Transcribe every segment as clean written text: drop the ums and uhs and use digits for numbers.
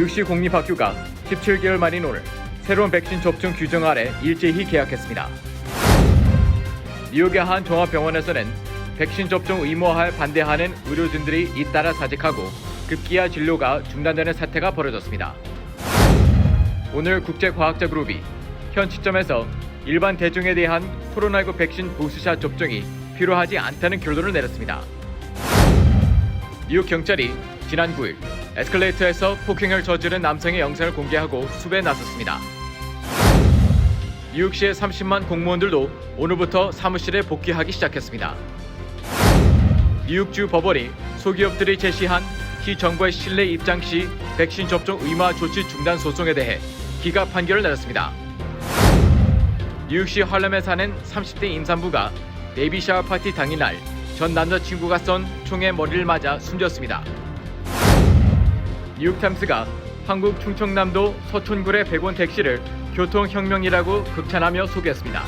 뉴욕시 공립학교가 17개월 만인 오늘 새로운 백신 접종 규정 아래 일제히 개학했습니다. 뉴욕의 한 종합병원에서는 백신 접종 의무화에 반대하는 의료진들이 잇따라 사직하고 급기야 진료가 중단되는 사태가 벌어졌습니다. 오늘 국제과학자 그룹이 현 시점에서 일반 대중에 대한 코로나19 백신 부스샷 접종이 필요하지 않다는 결론을 내렸습니다. 뉴욕 경찰이 지난 9일 에스컬레이터에서 폭행을 저지른 남성의 영상을 공개하고 수배에 나섰습니다. 뉴욕시의 30만 공무원들도 오늘부터 사무실에 복귀하기 시작했습니다. 뉴욕주 법원이 소기업들이 제시한 시 정부의 실내 입장 시 백신 접종 의무화 조치 중단 소송에 대해 기각 판결을 내렸습니다. 뉴욕시 할렘에 사는 30대 임산부가 베이비 샤워 파티 당일날 전 남자친구가 쏜 총에 머리를 맞아 숨졌습니다. 뉴욕타임스가 한국 충청남도 서촌굴의 100원 택시를 교통혁명이라고 극찬하며 소개했습니다.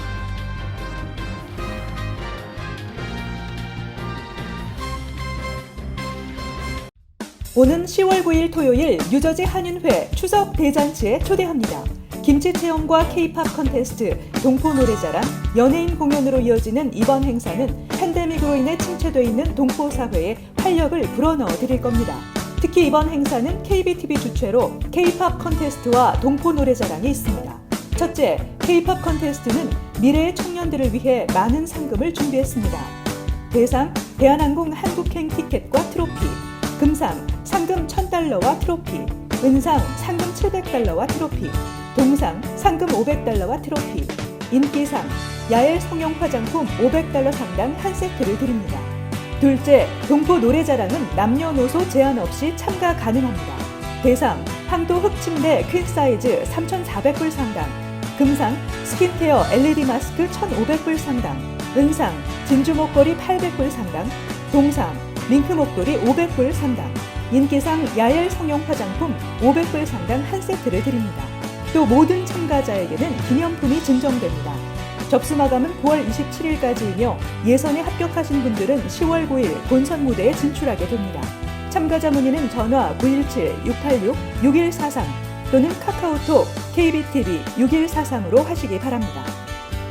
오는 10월 9일 토요일 뉴저지 한인회 추석 대잔치에 초대합니다. 김치 체험과 K-팝 컨테스트, 동포 노래자랑, 연예인 공연으로 이어지는 이번 행사는 팬데믹으로 인해 침체돼 있는 동포 사회에 활력을 불어넣어 드릴 겁니다. 특히 이번 행사는 KBTV 주최로 K-팝 컨테스트와 동포 노래자랑이 있습니다. 첫째, K-팝 컨테스트는 미래의 청년들을 위해 많은 상금을 준비했습니다. 대상, 대한항공 한국행 티켓과 트로피, 금상, 상금 $1,000와 트로피, 은상, 상금 $700와 트로피, 동상, 상금 $500와 트로피, 인기상, 야엘 성형 화장품 $500 상당 한 세트를 드립니다. 둘째, 동포 노래자랑은 남녀노소 제한 없이 참가 가능합니다. 대상, 황도 흑침대 퀸 사이즈 $3,400 상당, 금상, 스킨케어 LED 마스크 $1,500 상당, 은상, 진주 목걸이 $800 상당, 동상, 링크 목도리 $500 상당, 인기상 야엘 성형 화장품 $500 상당 한 세트를 드립니다. 또 모든 참가자에게는 기념품이 증정됩니다. 접수 마감은 9월 27일까지이며 예선에 합격하신 분들은 10월 9일 본선 무대에 진출하게 됩니다. 참가자 문의는 전화 917-686-6143 또는 카카오톡 KBTV 6143으로 하시기 바랍니다.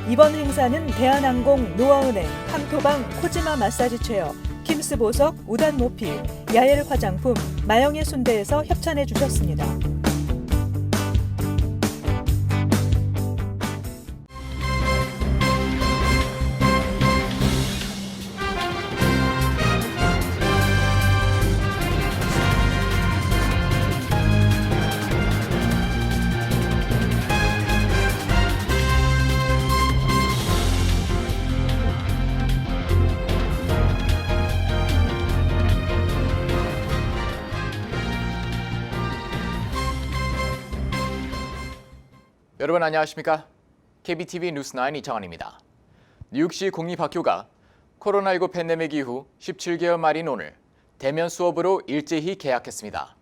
이번 행사는 대한항공, 노아은행, 황토방, 코지마 마사지 체어, 킴스 보석, 우단 모피, 야엘 화장품, 마영의 순대에서 협찬해 주셨습니다. 여러분 안녕하십니까? KBTV 뉴스9 이창환입니다. 뉴욕시 공립학교가 코로나19 팬데믹 이후 17개월 만인 오늘 대면 수업으로 일제히 개학했습니다.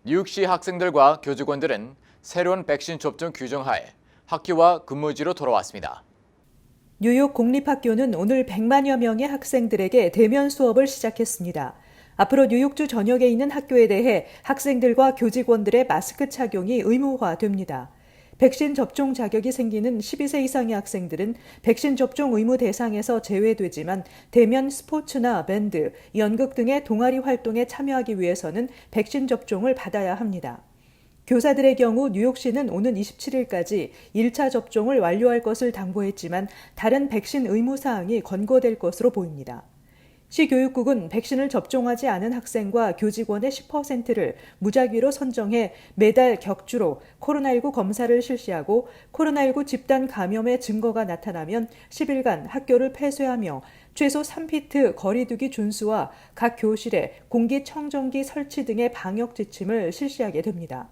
뉴욕시 학생들과 교직원들은 새로운 백신 접종 규정 하에 학교와 근무지로 돌아왔습니다. 뉴욕 공립학교는 오늘 100만여 명의 학생들에게 대면 수업을 시작했습니다. 앞으로 뉴욕주 전역에 있는 학교에 대해 학생들과 교직원들의 마스크 착용이 의무화됩니다. 백신 접종 자격이 생기는 12세 이상의 학생들은 백신 접종 의무 대상에서 제외되지만 대면 스포츠나 밴드, 연극 등의 동아리 활동에 참여하기 위해서는 백신 접종을 받아야 합니다. 교사들의 경우 뉴욕시는 오는 27일까지 1차 접종을 완료할 것을 당부했지만 다른 백신 의무 사항이 권고될 것으로 보입니다. 시 교육국은 백신을 접종하지 않은 학생과 교직원의 10%를 무작위로 선정해 매달 격주로 코로나19 검사를 실시하고 코로나19 집단 감염의 증거가 나타나면 10일간 학교를 폐쇄하며 최소 3피트 거리두기 준수와 각 교실에 공기청정기 설치 등의 방역 지침을 실시하게 됩니다.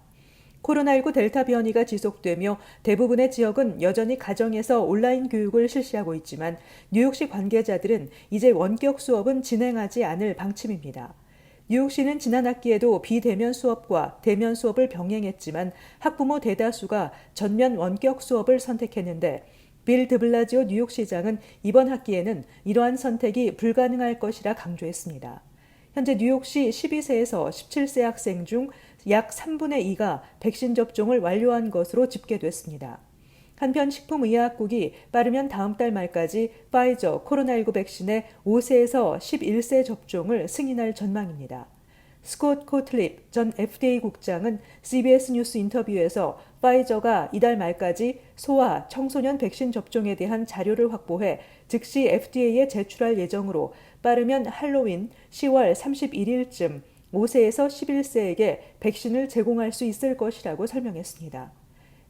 코로나19 델타 변이가 지속되며 대부분의 지역은 여전히 가정에서 온라인 교육을 실시하고 있지만 뉴욕시 관계자들은 이제 원격 수업은 진행하지 않을 방침입니다. 뉴욕시는 지난 학기에도 비대면 수업과 대면 수업을 병행했지만 학부모 대다수가 전면 원격 수업을 선택했는데 빌 드블라지오 뉴욕시장은 이번 학기에는 이러한 선택이 불가능할 것이라 강조했습니다. 현재 뉴욕시 12세에서 17세 학생 중 약 3분의 2가 백신 접종을 완료한 것으로 집계됐습니다. 한편 식품의약국이 빠르면 다음 달 말까지 파이저 코로나19 백신의 5세에서 11세 접종을 승인할 전망입니다. 스콧 코틀립 전 FDA 국장은 CBS 뉴스 인터뷰에서 파이저가 이달 말까지 소아, 청소년 백신 접종에 대한 자료를 확보해 즉시 FDA에 제출할 예정으로 빠르면 할로윈 10월 31일쯤 5세에서 11세에게 백신을 제공할 수 있을 것이라고 설명했습니다.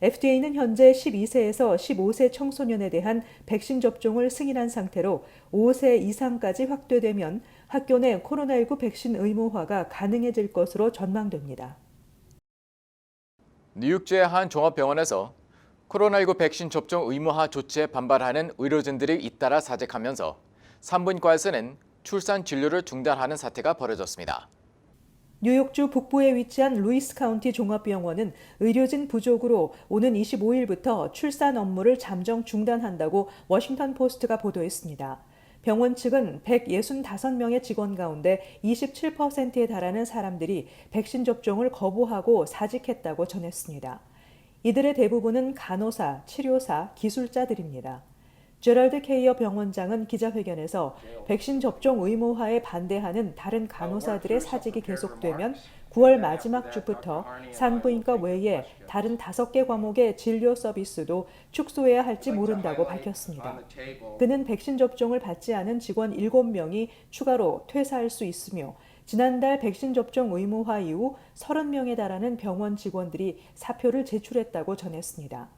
FDA는 현재 12세에서 15세 청소년에 대한 백신 접종을 승인한 상태로 5세 이상까지 확대되면 학교 내 코로나19 백신 의무화가 가능해질 것으로 전망됩니다. 뉴욕주의 한 종합병원에서 코로나19 백신 접종 의무화 조치에 반발하는 의료진들이 잇따라 사직하면서 산부인과에서는 출산 진료를 중단하는 사태가 벌어졌습니다. 뉴욕주 북부에 위치한 루이스 카운티 종합병원은 의료진 부족으로 오는 25일부터 출산 업무를 잠정 중단한다고 워싱턴 포스트가 보도했습니다. 병원 측은 165명의 직원 가운데 27%에 달하는 사람들이 백신 접종을 거부하고 사직했다고 전했습니다. 이들의 대부분은 간호사, 치료사, 기술자들입니다. 제럴드 케이어 병원장은 기자회견에서 백신 접종 의무화에 반대하는 다른 간호사들의 사직이 계속되면 9월 마지막 주부터 산부인과 외에 다른 5개 과목의 진료 서비스도 축소해야 할지 모른다고 밝혔습니다. 그는 백신 접종을 받지 않은 직원 7명이 추가로 퇴사할 수 있으며 지난달 백신 접종 의무화 이후 30명에 달하는 병원 직원들이 사표를 제출했다고 전했습니다.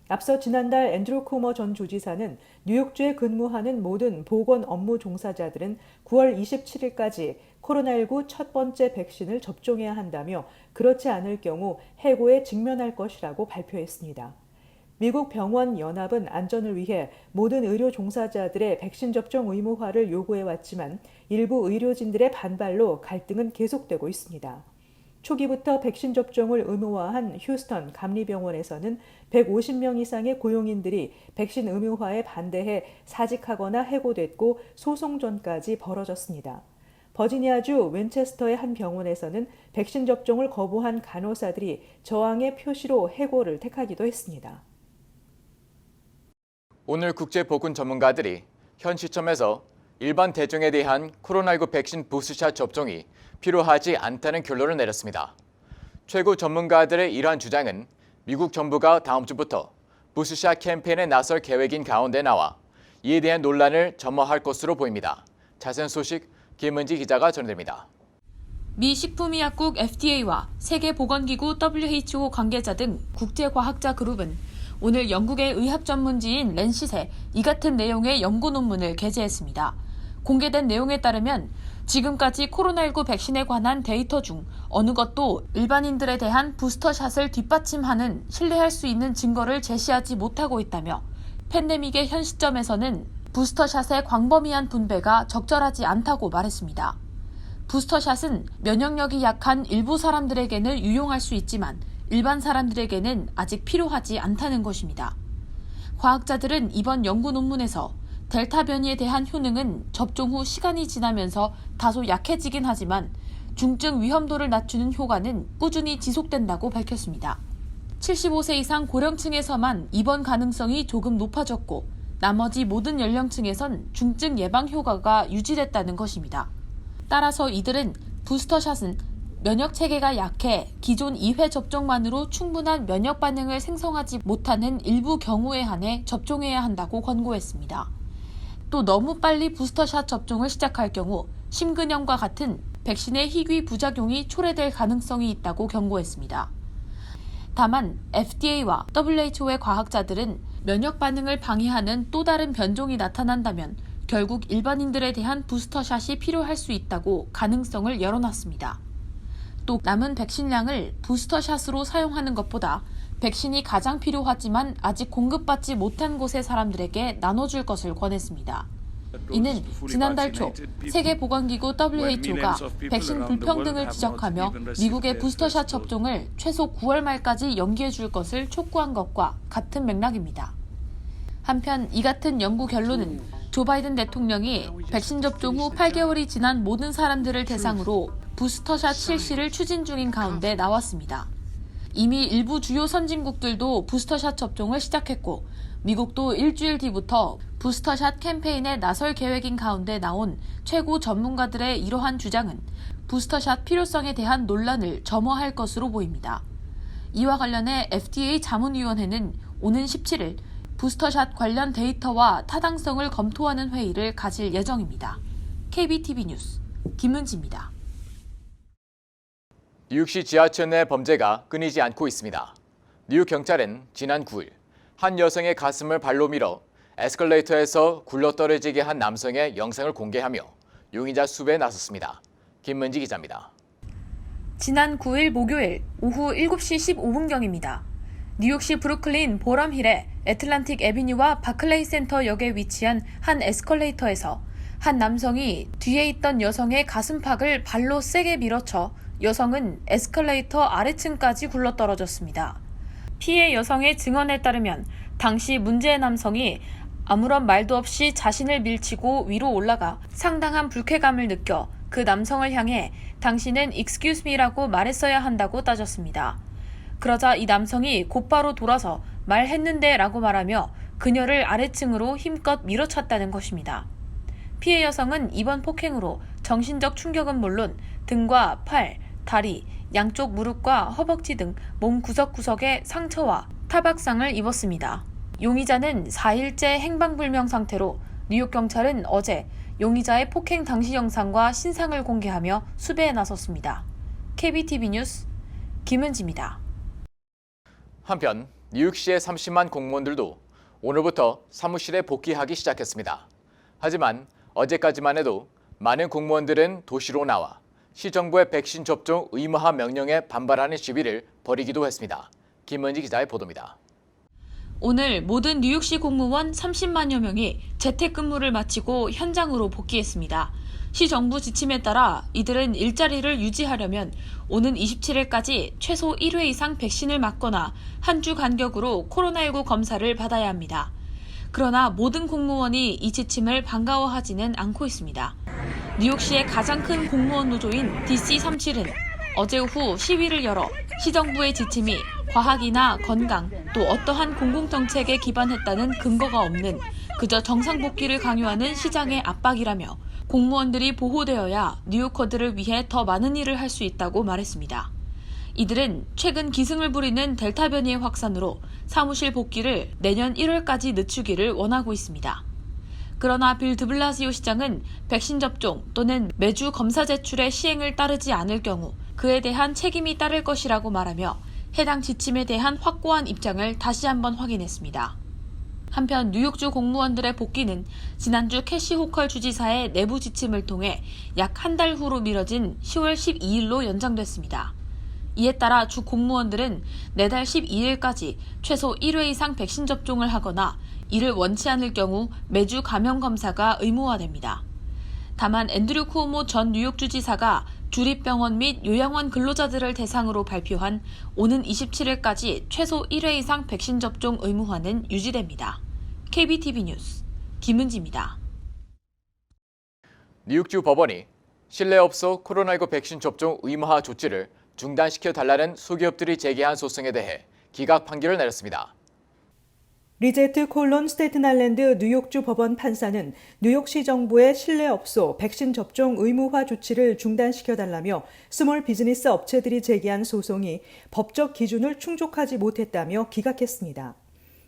앞서 지난달 앤드루 쿠머 전 주지사는 뉴욕주에 근무하는 모든 보건 업무 종사자들은 9월 27일까지 코로나19 첫 번째 백신을 접종해야 한다며 그렇지 않을 경우 해고에 직면할 것이라고 발표했습니다. 미국 병원 연합은 안전을 위해 모든 의료 종사자들의 백신 접종 의무화를 요구해왔지만 일부 의료진들의 반발로 갈등은 계속되고 있습니다. 초기부터 백신 접종을 의무화한 휴스턴 감리병원에서는 150명 이상의 고용인들이 백신 의무화에 반대해 사직하거나 해고됐고 소송전까지 벌어졌습니다. 버지니아주 윈체스터의 한 병원에서는 백신 접종을 거부한 간호사들이 저항의 표시로 해고를 택하기도 했습니다. 오늘 국제보건 전문가들이 현 시점에서 일반 대중에 대한 코로나19 백신 부스샷 접종이 필요하지 않다는 결론을 내렸습니다. 최고 전문가들의 이러한 주장은 미국 정부가 다음 주부터 부스샷 캠페인에 나설 계획인 가운데 나와 이에 대한 논란을 점화할 것으로 보입니다. 자세한 소식 김은지 기자가 전해드립니다. 미 식품의약국 FDA와 세계보건기구 WHO 관계자 등 국제과학자 그룹은 오늘 영국의 의학 전문지인 랜싯에 이 같은 내용의 연구 논문을 게재했습니다. 공개된 내용에 따르면 지금까지 코로나19 백신에 관한 데이터 중 어느 것도 일반인들에 대한 부스터샷을 뒷받침하는 신뢰할 수 있는 증거를 제시하지 못하고 있다며 팬데믹의 현 시점에서는 부스터샷의 광범위한 분배가 적절하지 않다고 말했습니다. 부스터샷은 면역력이 약한 일부 사람들에게는 유용할 수 있지만 일반 사람들에게는 아직 필요하지 않다는 것입니다. 과학자들은 이번 연구 논문에서 델타 변이에 대한 효능은 접종 후 시간이 지나면서 다소 약해지긴 하지만 중증 위험도를 낮추는 효과는 꾸준히 지속된다고 밝혔습니다. 75세 이상 고령층에서만 입원 가능성이 조금 높아졌고 나머지 모든 연령층에선 중증 예방 효과가 유지됐다는 것입니다. 따라서 이들은 부스터샷은 면역 체계가 약해 기존 2회 접종만으로 충분한 면역 반응을 생성하지 못하는 일부 경우에 한해 접종해야 한다고 권고했습니다. 또 너무 빨리 부스터샷 접종을 시작할 경우 심근염과 같은 백신의 희귀 부작용이 초래될 가능성이 있다고 경고했습니다. 다만 FDA와 WHO의 과학자들은 면역 반응을 방해하는 또 다른 변종이 나타난다면 결국 일반인들에 대한 부스터샷이 필요할 수 있다고 가능성을 열어놨습니다. 또 남은 백신량을 부스터샷으로 사용하는 것보다 백신이 가장 필요하지만 아직 공급받지 못한 곳의 사람들에게 나눠줄 것을 권했습니다. 이는 지난달 초 세계보건기구 WHO가 백신 불평등을 지적하며 미국의 부스터샷 접종을 최소 9월 말까지 연기해줄 것을 촉구한 것과 같은 맥락입니다. 한편 이 같은 연구 결론은 조 바이든 대통령이 백신 접종 후 8개월이 지난 모든 사람들을 대상으로 부스터샷 실시를 추진 중인 가운데 나왔습니다. 이미 일부 주요 선진국들도 부스터샷 접종을 시작했고 미국도 일주일 뒤부터 부스터샷 캠페인에 나설 계획인 가운데 나온 최고 전문가들의 이러한 주장은 부스터샷 필요성에 대한 논란을 점화할 것으로 보입니다. 이와 관련해 FDA 자문위원회는 오는 17일 부스터샷 관련 데이터와 타당성을 검토하는 회의를 가질 예정입니다. KBTV 뉴스 김은지입니다. 뉴욕시 지하철 내 범죄가 끊이지 않고 있습니다. 뉴욕 경찰은 지난 9일 한 여성의 가슴을 발로 밀어 에스컬레이터에서 굴러떨어지게 한 남성의 영상을 공개하며 용의자 수배에 나섰습니다. 김문지 기자입니다. 지난 9일 목요일 오후 7시 15분경입니다. 뉴욕시 브루클린 보럼힐의 애틀란틱 애비뉴와 바클레이 센터 역에 위치한 한 에스컬레이터에서 한 남성이 뒤에 있던 여성의 가슴팍을 발로 세게 밀어쳐 여성은 에스컬레이터 아래층까지 굴러떨어졌습니다. 피해 여성의 증언에 따르면 당시 문제의 남성이 아무런 말도 없이 자신을 밀치고 위로 올라가 상당한 불쾌감을 느껴 그 남성을 향해 당신은 excuse me라고 말했어야 한다고 따졌습니다. 그러자 이 남성이 곧바로 돌아서 말했는데 라고 말하며 그녀를 아래층으로 힘껏 밀어찼다는 것입니다. 피해 여성은 이번 폭행으로 정신적 충격은 물론 등과 팔, 다리, 양쪽 무릎과 허벅지 등 몸 구석구석에 상처와 타박상을 입었습니다. 용의자는 4일째 행방불명 상태로 뉴욕 경찰은 어제 용의자의 폭행 당시 영상과 신상을 공개하며 수배에 나섰습니다. KBTV 뉴스 김은지입니다. 한편 뉴욕시의 30만 공무원들도 오늘부터 사무실에 복귀하기 시작했습니다. 하지만 어제까지만 해도 많은 공무원들은 도시로 나와 시정부의 백신 접종 의무화 명령에 반발하는 시위를 벌이기도 했습니다. 김은지 기자의 보도입니다. 오늘 모든 뉴욕시 공무원 30만여 명이 재택근무를 마치고 현장으로 복귀했습니다. 시 정부 지침에 따라 이들은 일자리를 유지하려면 오는 27일까지 최소 1회 이상 백신을 맞거나 한 주 간격으로 코로나19 검사를 받아야 합니다. 그러나 모든 공무원이 이 지침을 반가워하지는 않고 있습니다. 뉴욕시의 가장 큰 공무원 노조인 DC37은 어제 오후 시위를 열어 시정부의 지침이 과학이나 건강 또 어떠한 공공정책에 기반했다는 근거가 없는 그저 정상 복귀를 강요하는 시장의 압박이라며 공무원들이 보호되어야 뉴요커들을 위해 더 많은 일을 할 수 있다고 말했습니다. 이들은 최근 기승을 부리는 델타 변이의 확산으로 사무실 복귀를 내년 1월까지 늦추기를 원하고 있습니다. 그러나 빌 드블라시오 시장은 백신 접종 또는 매주 검사 제출의 시행을 따르지 않을 경우 그에 대한 책임이 따를 것이라고 말하며 해당 지침에 대한 확고한 입장을 다시 한번 확인했습니다. 한편 뉴욕주 공무원들의 복귀는 지난주 캐시 호컬 주지사의 내부 지침을 통해 약 한 달 후로 미뤄진 10월 12일로 연장됐습니다. 이에 따라 주 공무원들은 내달 12일까지 최소 1회 이상 백신 접종을 하거나 이를 원치 않을 경우 매주 감염 검사가 의무화됩니다. 다만 앤드류 쿠오모 전 뉴욕주지사가 주립병원 및 요양원 근로자들을 대상으로 발표한 오는 27일까지 최소 1회 이상 백신 접종 의무화는 유지됩니다. KBTV 뉴스 김은지입니다. 뉴욕주 법원이 실내업소 코로나19 백신 접종 의무화 조치를 중단시켜달라는 소기업들이 제기한 소송에 대해 기각 판결을 내렸습니다. 리제트 콜론 스테튼-아일랜드 뉴욕주 법원 판사는 뉴욕시 정부의 실내업소 백신 접종 의무화 조치를 중단시켜달라며 스몰 비즈니스 업체들이 제기한 소송이 법적 기준을 충족하지 못했다며 기각했습니다.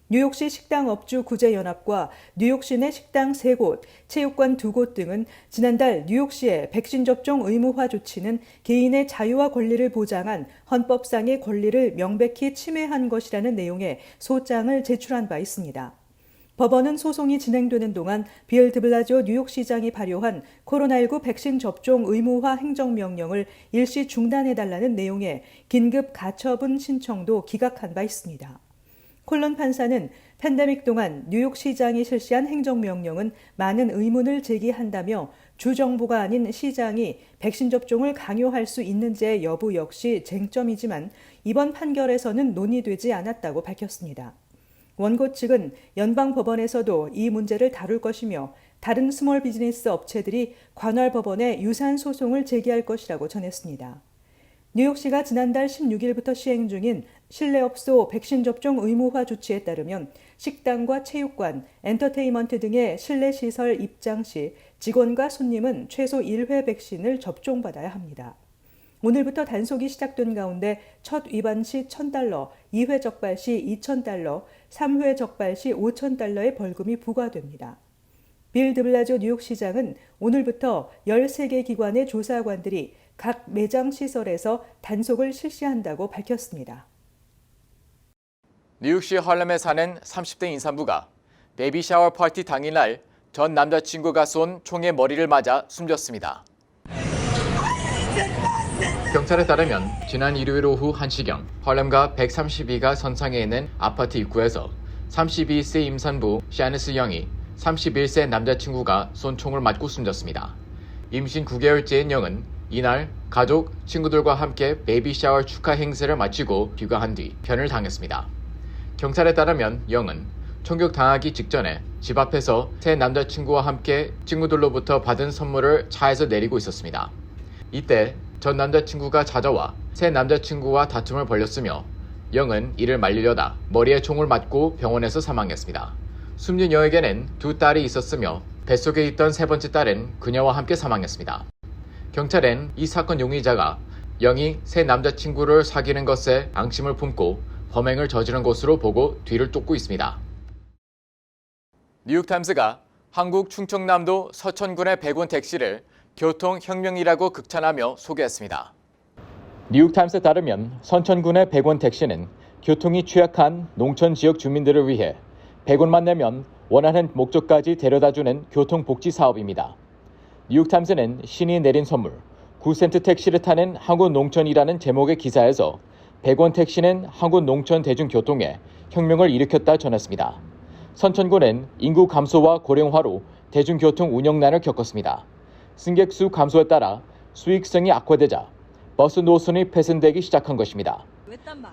뉴욕시 식당업주 구제연합과 뉴욕시 내 식당 3곳, 체육관 2곳 등은 지난달 뉴욕시의 백신 접종 의무화 조치는 개인의 자유와 권리를 보장한 헌법상의 권리를 명백히 침해한 것이라는 내용의 소장을 제출한 바 있습니다. 법원은 소송이 진행되는 동안 빌 드블라지오 뉴욕시장이 발효한 코로나19 백신 접종 의무화 행정명령을 일시 중단해달라는 내용의 긴급 가처분 신청도 기각한 바 있습니다. 콜론 판사는 팬데믹 동안 뉴욕시장이 실시한 행정명령은 많은 의문을 제기한다며 주정부가 아닌 시장이 백신 접종을 강요할 수 있는지의 여부 역시 쟁점이지만 이번 판결에서는 논의되지 않았다고 밝혔습니다. 원고 측은 연방법원에서도 이 문제를 다룰 것이며 다른 스몰 비즈니스 업체들이 관할 법원에 유사한 소송을 제기할 것이라고 전했습니다. 뉴욕시가 지난달 16일부터 시행 중인 실내업소 백신 접종 의무화 조치에 따르면 식당과 체육관, 엔터테인먼트 등의 실내 시설 입장 시 직원과 손님은 최소 1회 백신을 접종받아야 합니다. 오늘부터 단속이 시작된 가운데 첫 위반 시 $1,000, 2회 적발 시 $2,000, 3회 적발 시 $5,000의 벌금이 부과됩니다. 빌 드블라지오 뉴욕시장은 오늘부터 13개 기관의 조사관들이 각 매장 시설에서 단속을 실시한다고 밝혔습니다. 뉴욕시 할렘에 사는 30대 임산부가 베이비 샤워 파티 당일날 전 남자친구가 쏜 총에 머리를 맞아 숨졌습니다. 경찰에 따르면 지난 일요일 오후 1시경 할렘과 132가 선상에 있는 아파트 입구에서 32세 임산부 샤니스 영이 31세 남자친구가 쏜 총을 맞고 숨졌습니다. 임신 9개월째인 영은 이날 가족, 친구들과 함께 베이비 샤워 축하 행사를 마치고 귀가한 뒤 변을 당했습니다. 경찰에 따르면 영은 총격당하기 직전에 집 앞에서 새 남자친구와 함께 친구들로부터 받은 선물을 차에서 내리고 있었습니다. 이때 전 남자친구가 찾아와 새 남자친구와 다툼을 벌였으며 영은 이를 말리려다 머리에 총을 맞고 병원에서 사망했습니다. 숨진 여에게는 두 딸이 있었으며 뱃속에 있던 세 번째 딸은 그녀와 함께 사망했습니다. 경찰은 이 사건 용의자가 영이 새 남자친구를 사귀는 것에 앙심을 품고 범행을 저지른 것으로 보고 뒤를 쫓고 있습니다. 뉴욕타임스가 한국 충청남도 서천군의 100원 택시를 교통혁명이라고 극찬하며 소개했습니다. 뉴욕타임스에 따르면 서천군의 100원 택시는 교통이 취약한 농촌 지역 주민들을 위해 100원만 내면 원하는 목적까지 데려다주는 교통복지 사업입니다. 뉴욕타임스는 신이 내린 선물, 9센트 택시를 타는 한국 농촌이라는 제목의 기사에서 100원 택시는 한국 농촌 대중교통에 혁명을 일으켰다 전했습니다. 서천군은 인구 감소와 고령화로 대중교통 운영난을 겪었습니다. 승객 수 감소에 따라 수익성이 악화되자 버스 노선이 폐쇄되기 시작한 것입니다.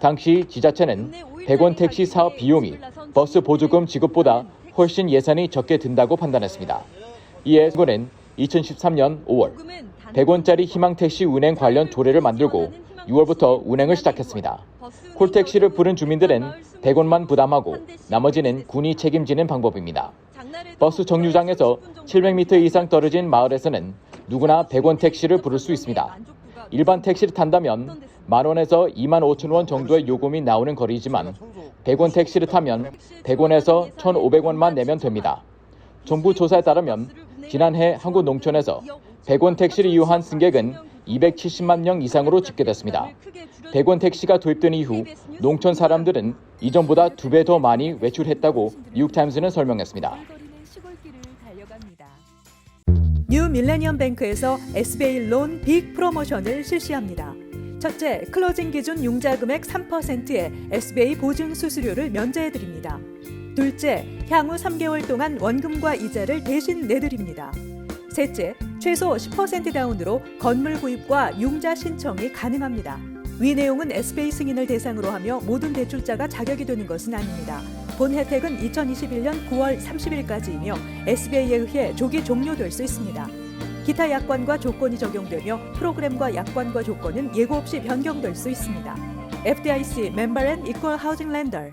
당시 지자체는 100원 택시 사업 비용이 버스 보조금 지급보다 훨씬 예산이 적게 든다고 판단했습니다. 이에 서천군은 2013년 5월 100원짜리 희망택시 운행 관련 조례를 만들고 6월부터 운행을 시작했습니다. 콜택시를 부른 주민들은 100원만 부담하고 나머지는 군이 책임지는 방법입니다. 버스 정류장에서 700m 이상 떨어진 마을에서는 누구나 100원 택시를 부를 수 있습니다. 일반 택시를 탄다면 만원에서 2만 5천 원 정도의 요금이 나오는 거리지만 100원 택시를 타면 100원에서 1,500원만 내면 됩니다. 정부 조사에 따르면 지난해 한국 농촌에서 100원 택시를 이용한 승객은 270만 명 이상으로 집계됐습니다. 100원 택시가 도입된 이후 농촌 사람들은 이전보다 2배 더 많이 외출했다고 뉴욕타임스는 설명했습니다. 뉴 밀레니엄 뱅크에서 SBA 론 빅 프로모션을 실시합니다. 첫째, 클로징 기준 융자 금액 3%의 SBA 보증 수수료를 면제해드립니다. 둘째, 향후 3개월 동안 원금과 이자를 대신 내드립니다. 셋째, 최소 10% 다운으로 건물 구입과 융자 신청이 가능합니다. 위 내용은 SBA 승인을 대상으로 하며 모든 대출자가 자격이 되는 것은 아닙니다. 본 혜택은 2021년 9월 30일까지이며 SBA에 의해 조기 종료될 수 있습니다. 기타 약관과 조건이 적용되며 프로그램과 약관과 조건은 예고 없이 변경될 수 있습니다. FDIC 멤버 앤 이퀄 하우징 렌더.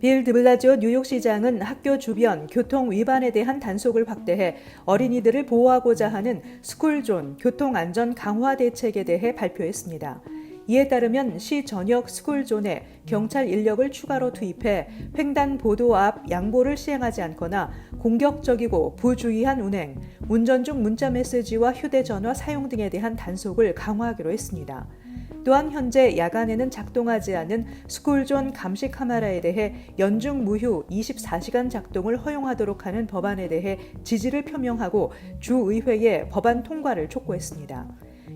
빌 드블라지오 뉴욕시장은 학교 주변 교통 위반에 대한 단속을 확대해 어린이들을 보호하고자 하는 스쿨존 교통안전 강화 대책에 대해 발표했습니다. 이에 따르면 시 전역 스쿨존에 경찰 인력을 추가로 투입해 횡단보도 앞 양보를 시행하지 않거나 공격적이고 부주의한 운행, 운전 중 문자 메시지와 휴대전화 사용 등에 대한 단속을 강화하기로 했습니다. 또한 현재 야간에는 작동하지 않은 스쿨존 감시 카메라에 대해 연중 무휴 24시간 작동을 허용하도록 하는 법안에 대해 지지를 표명하고 주의회에 법안 통과를 촉구했습니다.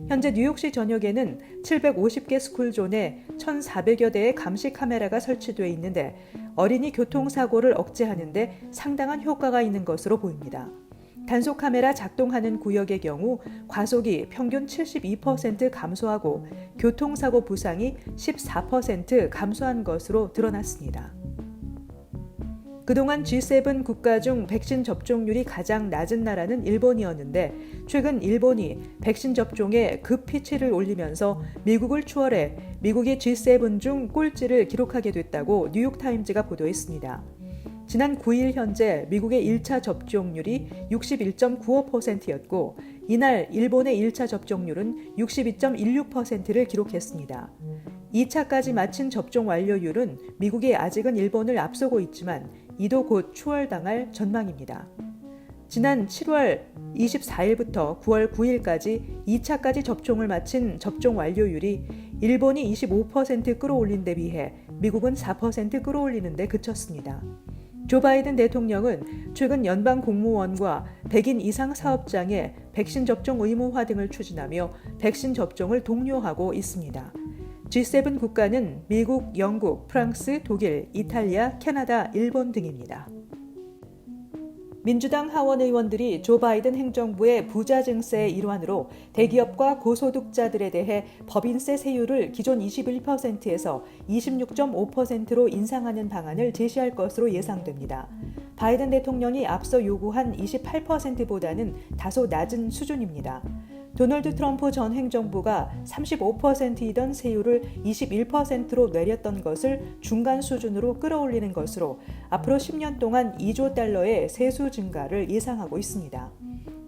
현재 뉴욕시 전역에는 750개 스쿨존에 1,400여 대의 감시 카메라가 설치되어 있는데 어린이 교통사고를 억제하는 데 상당한 효과가 있는 것으로 보입니다. 단속 카메라 작동하는 구역의 경우 과속이 평균 72% 감소하고 교통사고 부상이 14% 감소한 것으로 드러났습니다. 그동안 G7 국가 중 백신 접종률이 가장 낮은 나라는 일본이었는데 최근 일본이 백신 접종에 급피치를 올리면서 미국을 추월해 미국이 G7 중 꼴찌를 기록하게 됐다고 뉴욕타임즈가 보도했습니다. 지난 9일 현재 미국의 1차 접종률이 61.95%였고 이날 일본의 1차 접종률은 62.16%를 기록했습니다. 2차까지 마친 접종 완료율은 미국이 아직은 일본을 앞서고 있지만 이도 곧 추월당할 전망입니다. 지난 7월 24일부터 9월 9일까지 2차까지 접종을 마친 접종 완료율이 일본이 25% 끌어올린 데 비해 미국은 4% 끌어올리는 데 그쳤습니다. 조 바이든 대통령은 최근 연방 공무원과 100인 이상 사업장의 백신 접종 의무화 등을 추진하며 백신 접종을 독려하고 있습니다. G7 국가는 미국, 영국, 프랑스, 독일, 이탈리아, 캐나다, 일본 등입니다. 민주당 하원 의원들이 조 바이든 행정부의 부자 증세의 일환으로 대기업과 고소득자들에 대해 법인세 세율을 기존 21%에서 26.5%로 인상하는 방안을 제시할 것으로 예상됩니다. 바이든 대통령이 앞서 요구한 28%보다는 다소 낮은 수준입니다. 도널드 트럼프 전 행정부가 35%이던 세율을 21%로 내렸던 것을 중간 수준으로 끌어올리는 것으로 앞으로 10년 동안 2조 달러의 세수 증가를 예상하고 있습니다.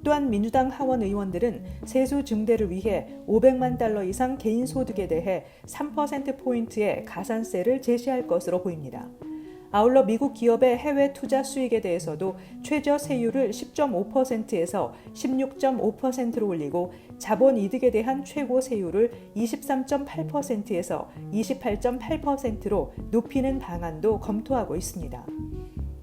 또한 민주당 하원 의원들은 세수 증대를 위해 500만 달러 이상 개인 소득에 대해 3%포인트의 가산세를 제시할 것으로 보입니다. 아울러 미국 기업의 해외 투자 수익에 대해서도 최저 세율을 10.5%에서 16.5%로 올리고 자본 이득에 대한 최고 세율을 23.8%에서 28.8%로 높이는 방안도 검토하고 있습니다.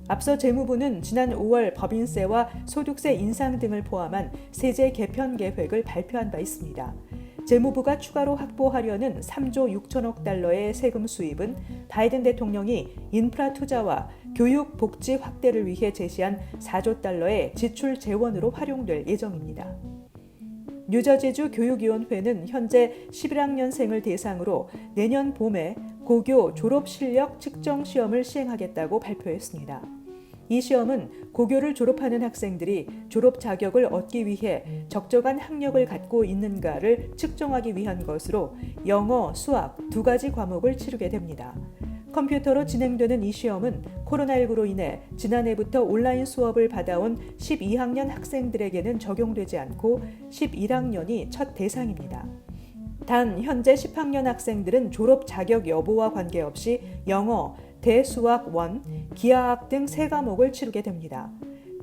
앞서 재무부는 지난 5월 법인세와 소득세 인상 등을 포함한 세제 개편 계획을 발표한 바 있습니다. 재무부가 추가로 확보하려는 3조 6천억 달러의 세금 수입은 바이든 대통령이 인프라 투자와 교육, 복지 확대를 위해 제시한 4조 달러의 지출 재원으로 활용될 예정입니다. 뉴저지주 교육위원회는 현재 11학년생을 대상으로 내년 봄에 고교 졸업 실력 측정 시험을 시행하겠다고 발표했습니다. 이 시험은 고교를 졸업하는 학생들이 졸업 자격을 얻기 위해 적정한 학력을 갖고 있는가를 측정하기 위한 것으로 영어, 수학 두 가지 과목을 치르게 됩니다. 컴퓨터로 진행되는 이 시험은 코로나19로 인해 지난해부터 온라인 수업을 받아온 12학년 학생들에게는 적용되지 않고 11학년이 첫 대상입니다. 단 현재 10학년 학생들은 졸업 자격 여부와 관계없이 영어, 대수학 1, 기하학 등 3과목을 치르게 됩니다.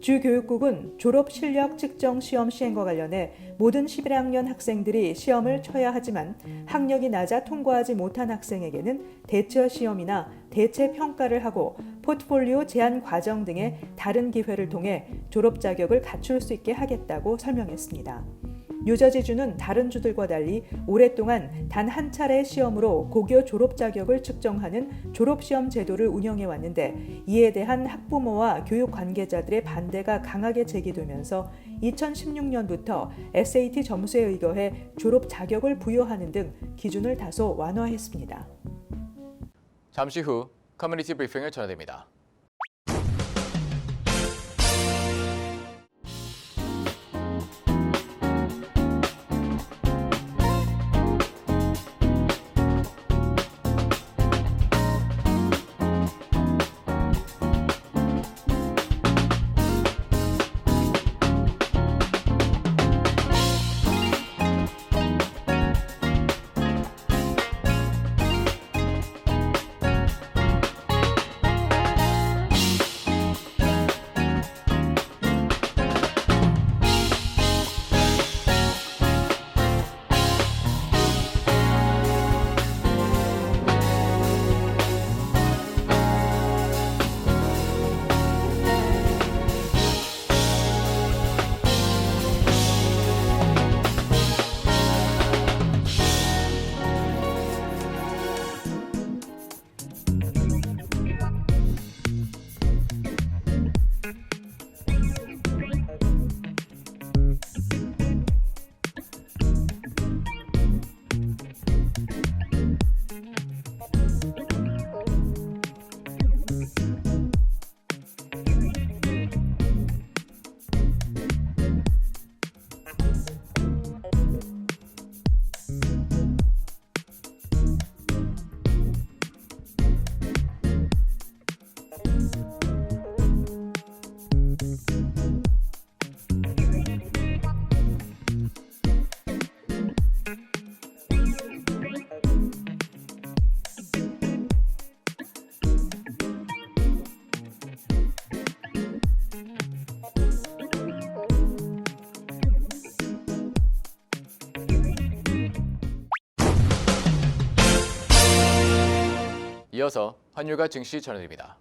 주교육국은 졸업 실력 측정 시험 시행과 관련해 모든 11학년 학생들이 시험을 쳐야 하지만 학력이 낮아 통과하지 못한 학생에게는 대처 시험이나 대체 평가를 하고 포트폴리오 제안 과정 등의 다른 기회를 통해 졸업 자격을 갖출 수 있게 하겠다고 설명했습니다. 뉴저지주는 다른 주들과 달리 오랫동안 단 한 차례 시험으로 고교 졸업 자격을 측정하는 졸업시험 제도를 운영해 왔는데 이에 대한 학부모와 교육 관계자들의 반대가 강하게 제기되면서 2016년부터 SAT 점수에 의거해 졸업 자격을 부여하는 등 기준을 다소 완화했습니다. 잠시 후 커뮤니티 브리핑을 전해드립니다. 이어서 환율과 증시 전해드립니다.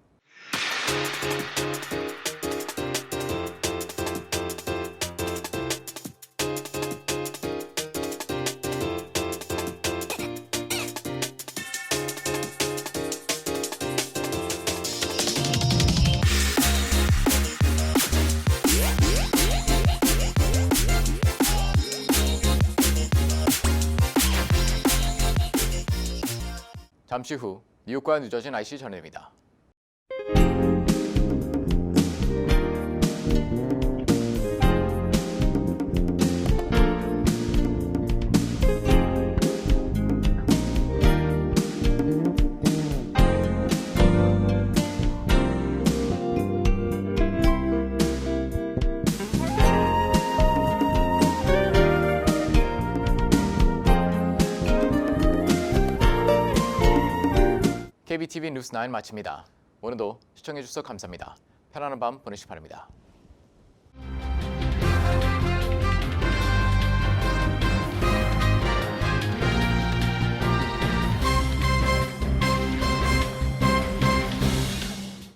잠시 후 뉴욕과 뉴저지 날씨 전해드립니다. KBTV 뉴스 9 마칩니다. 오늘도 시청해주셔서 감사합니다. 편안한 밤 보내시기 바랍니다.